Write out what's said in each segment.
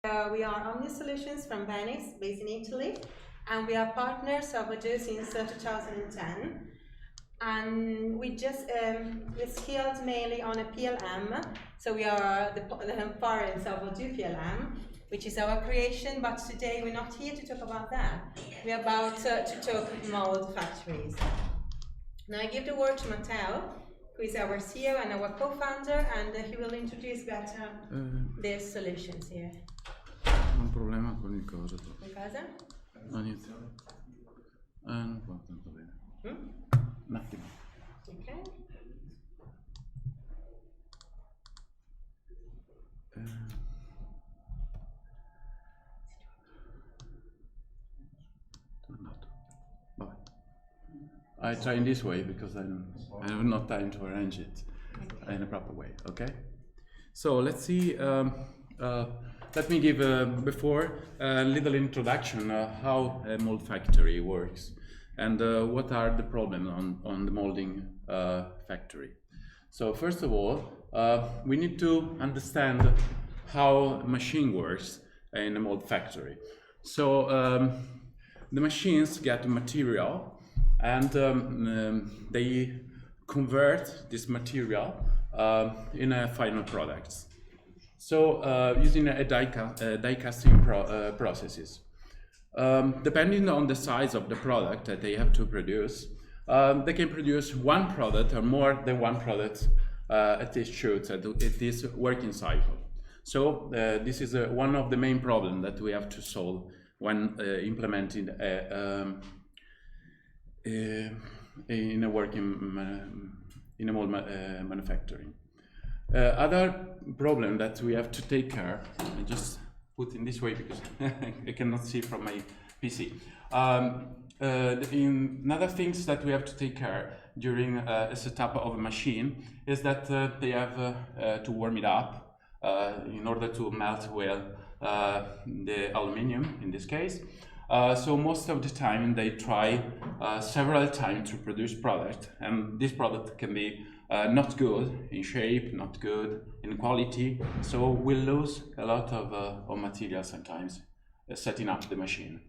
We are OMNIA Solutions from Venice, based in Italy, and we are partners of Odoo since 2010. And we just we're skilled mainly on a PLM, so we are the parents of Odoo PLM, which is our creation. But today we're not here to talk about that. We're about to talk mold factories. Now I give the word to Matteo, who is our CEO and our co-founder, and he will introduce better the solutions here. Un problema con il coso. In casa? No, niente. Non va tanto bene. Un attimo. Okay. Tornato. Vabbè. I try in this way because I have not time to arrange it in a proper way. Okay. So let's see. Let me give before a little introduction how a mold factory works and what are the problems on the molding factory. So first of all, we need to understand how a machine works in a mold factory. So the machines get material and they convert this material in a final product. So using a die casting processes. Depending on the size of the product that they have to produce, they can produce one product or more than one product at this shoot, at this working cycle. So this is one of the main problems that we have to solve when implementing in a mold manufacturing. Other problem that we have to take care, I just put in this way because I cannot see from my PC. In other things that we have to take care during a setup of a machine is that they have to warm it up in order to melt well the aluminium in this case. So most of the time they try several times to produce product, and this product can be not good in shape, not good in quality, so we'll lose a lot of material sometimes setting up the machine.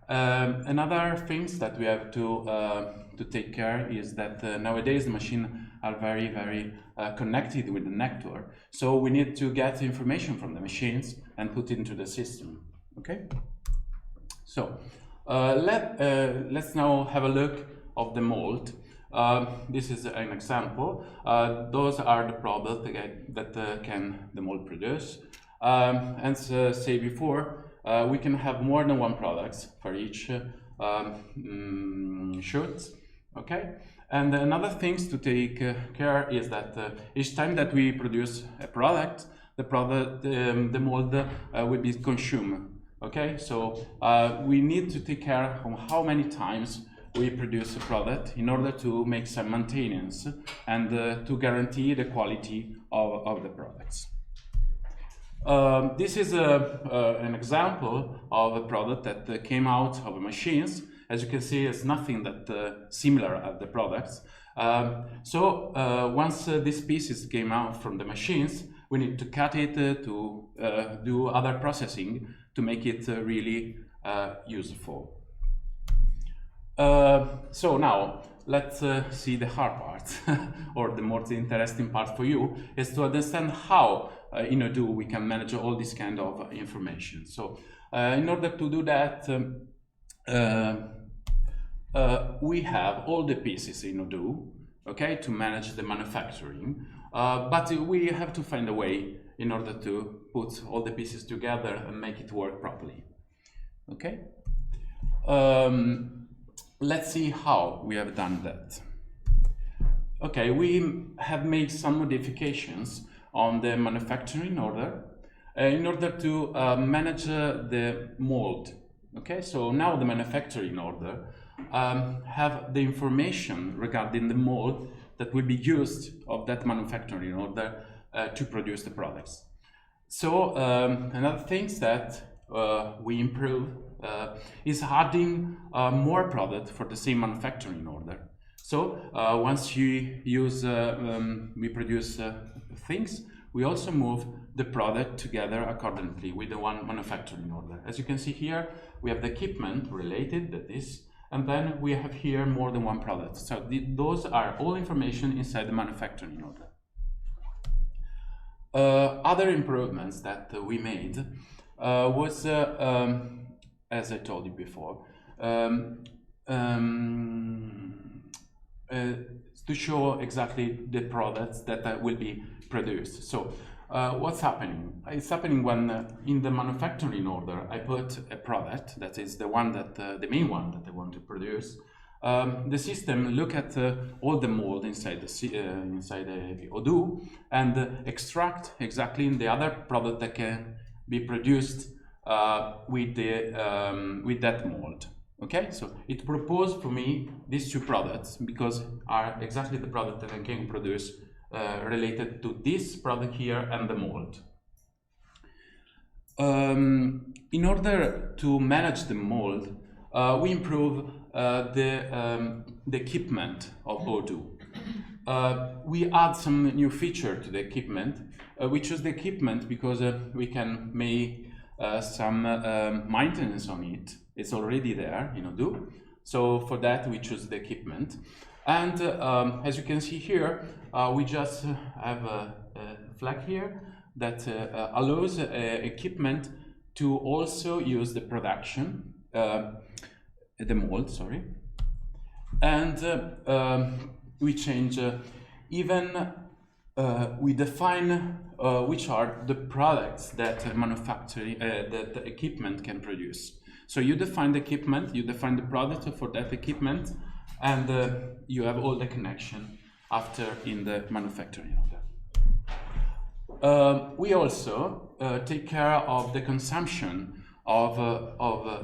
Another things that we have to take care is that nowadays the machines are very connected with the network, so we need to get information from the machines and put it into the system. Okay. So let's now have a look of the mold. This is an example. Those are the products that can the mold produce. And say before, we can have more than one product for each shoot. Okay. And another things to take care is that each time that we produce a product, the mold will be consumed. Okay, so we need to take care of how many times we produce a product in order to make some maintenance and to guarantee the quality of the products. This is an example of a product that came out of machines. As you can see, it's nothing that similar at the products. So once these pieces came out from the machines, we need to cut it to do other processing to make it really useful. So now let's see the hard part, or the more interesting part for you, is to understand how in Odoo we can manage all this kind of information. So in order to do that, we have all the pieces in Odoo, okay, to manage the manufacturing, but we have to find a way in order to put all the pieces together and make it work properly. Okay? Let's see how we have done that. Okay, we have made some modifications on the manufacturing order in order to manage the mold. Okay, so now the manufacturing order have the information regarding the mold that will be used of that manufacturing order to produce the products. So another thing that we improve is adding more product for the same manufacturing order. So once you use, we produce things, we also move the product together accordingly with the one manufacturing order. As you can see here, we have the equipment related, that is, and then we have here more than one product. So those are all information inside the manufacturing order. Other improvements that we made was, as I told you before, to show exactly the products that will be produced. So what's happening? It's happening when in the manufacturing order I put a product that is the one that the main one that I want to produce. The system look at all the mold inside the Odoo and extract exactly the other product that can be produced with that mold. Okay, so it proposed for me these two products because are exactly the product that I can produce related to this product here and the mold. In order to manage the mold, we improve the equipment of Odoo. We add some new feature to the equipment. We choose the equipment because we can make some maintenance on it. It's already there in Odoo. So for that, we choose the equipment. And as you can see here, we just have a flag here that allows equipment to also use the production, the mold, sorry. And we change, even we define which are the products that manufacturing, that the equipment can produce. So you define the equipment, you define the product for that equipment, and you have all the connection after in the manufacturing order. We also take care of the consumption of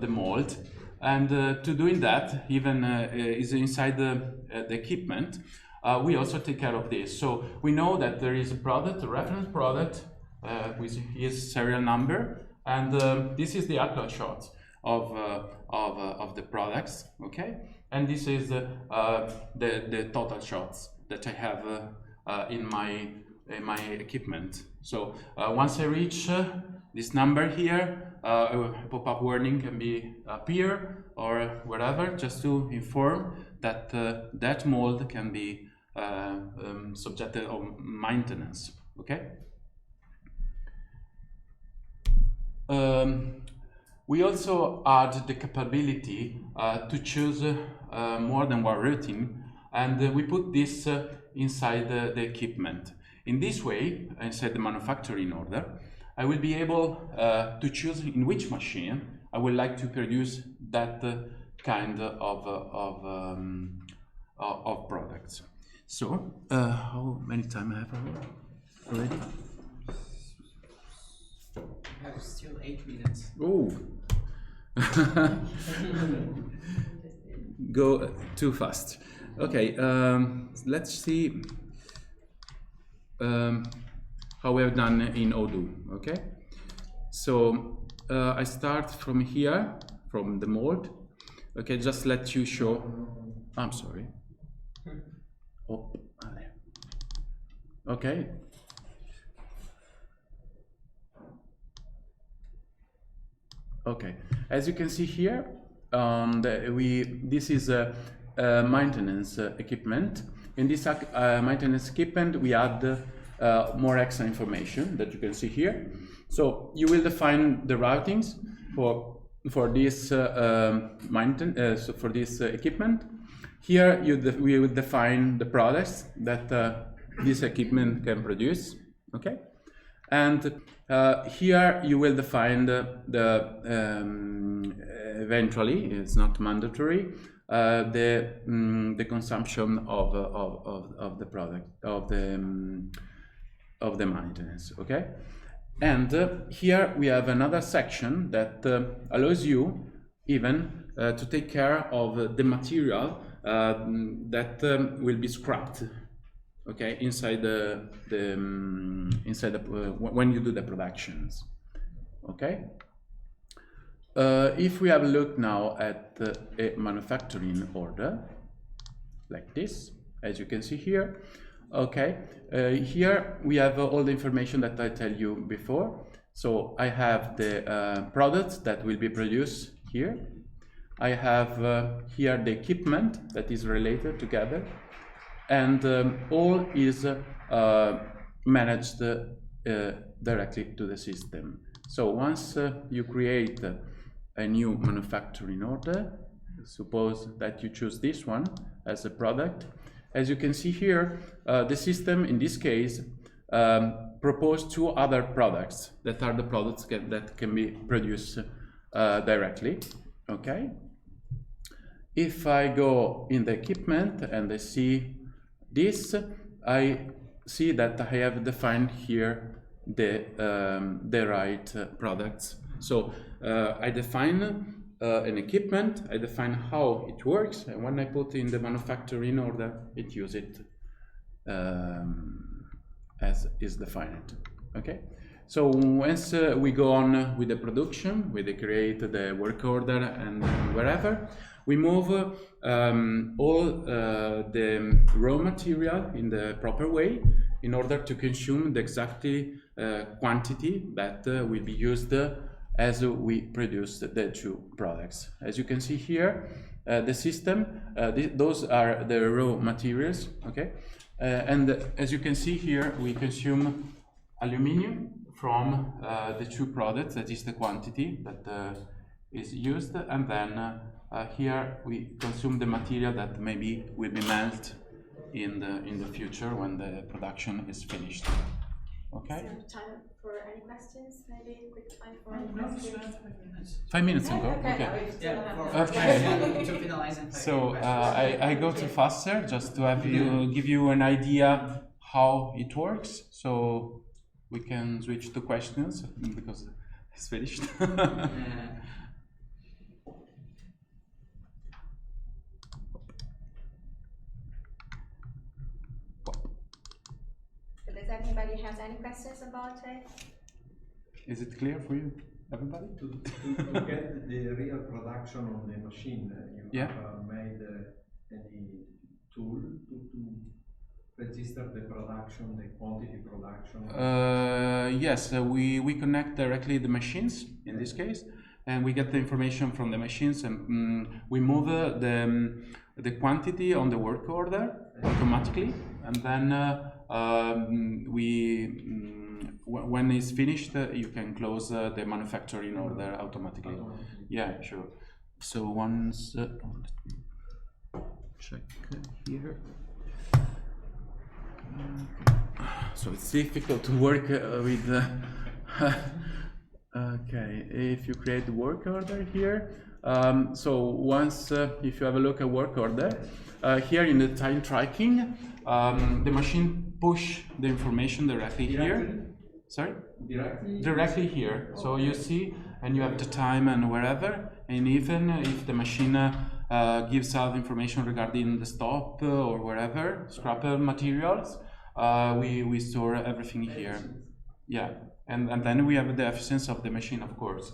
the mold, and to doing that, even is inside the equipment, we also take care of this. So we know that there is a product, a reference product with its serial number, and this is the actual shot of the products, okay? And this is the total shots that I have in my equipment. So once I reach this number here, a pop-up warning can be appear or whatever, just to inform that that mold can be subjected to maintenance. Okay. We also add the capability to choose more than one routine, and we put this inside the equipment. In this way, inside the manufacturing order, I will be able to choose in which machine I would like to produce that kind of products. So, how many time I have already? We have still 8 minutes. Oh, go too fast. Okay, let's see how we have done in Odoo. Okay, so I start from here, from the mold. Okay, just let you show. I'm sorry. Oh, okay. Okay, as you can see here, this is a maintenance equipment. In this maintenance equipment, we add more extra information that you can see here. So you will define the routings for this for this equipment. Here we will define the products that this equipment can produce. Okay, and here you will define eventually, it's not mandatory, the consumption of the product of the maintenance. Okay, and here we have another section that allows you even to take care of the material that will be scrapped. Okay, inside when you do the productions. Okay, if we have a look now at a manufacturing order like this, as you can see here, Okay, here we have all the information that I tell you before. So I have the products that will be produced here. I have here the equipment that is related together, and all is managed directly to the system. So once you create a new manufacturing order, suppose that you choose this one as a product. As you can see here, the system in this case proposed 2 other products that are the products that can be produced directly. Okay. If I go in the equipment and I see this, I see that I have defined here the right products. So I define an equipment, I define how it works, and when I put in the manufacturing order, it uses it as is defined. Okay. So once we go on with the production, we create the work order and wherever, we move all the raw material in the proper way in order to consume the exactly quantity that will be used as we produce the 2 products. As you can see here, the system, those are the raw materials, okay? And as you can see here, we consume aluminum from the 2 products, that is the quantity that is used, and then here we consume the material that maybe will be melted in the future when the production is finished. Okay. So time for any questions? Maybe quick time for any questions. 5 minutes ago. Okay. Yeah, Okay. to finalize in 5 So questions. I go too faster just to have give you an idea how it works. So we can switch to questions because it's finished. Does anybody has any questions about it? Is it clear for you, everybody? To get the real production on the machine, you have made any tool to register the production, the quantity production? Yes, we connect directly the machines in this case, and we get the information from the machines, and we move the quantity on the work order automatically, and then when it's finished, you can close the manufacturing order automatically. Yeah, sure. So once let me check here. So it's difficult to work with. Okay, if you create the work order here, so once if you have a look at work order, here in the time tracking, the machine push the information directly here. Sorry? Directly here. So you see, and you have the time and wherever, and even if the machine gives out information regarding the stop or wherever, scrap materials, we store everything here. Yeah, and then we have the efficiency of the machine, of course.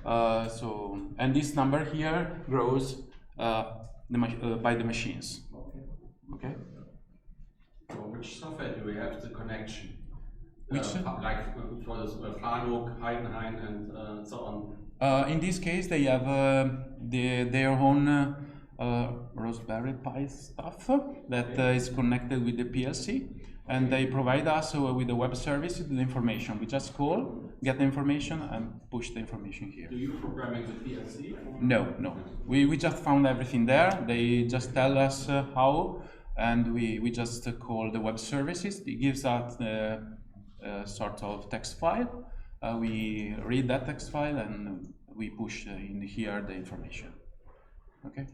So, and this number here grows by the machines. Okay. So which software do we have the connection? Which? Like for this Fahnuk, Heidenhain, and so on. In this case, they have their own Raspberry Pi stuff that is connected with the PLC, and they provide us with the web service the information. We just call, get the information, and push the information here. Do you programming the PLC? No. We just found everything there. They just tell us how, and we just call the web services. It gives us sort of text file. We read that text file and we push in here the information. Okay.